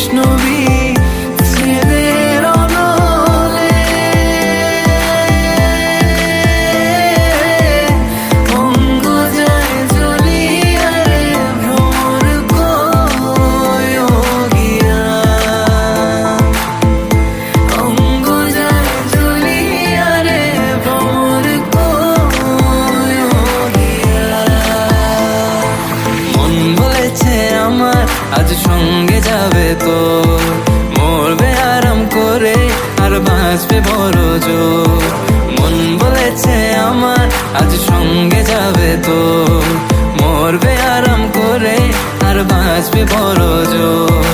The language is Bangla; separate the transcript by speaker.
Speaker 1: বৈষ্ণবী ছেদের অনলে অঙ্গ যায় জ্বলিয়া রে ভ্রমর কয় গিয়া অঙ্গ যায় জ্বলিয়া রে ভ্রমর কয় গিয়া মন বলেছে আমার আজ সঙ্গে যাবে তো মরবে আরাম করে আর বাঁচবে বড় জোর মন বলেছে আমার আজ সঙ্গে যাবে তো মরবে আরাম করে আর বাঁচবে বড় জোর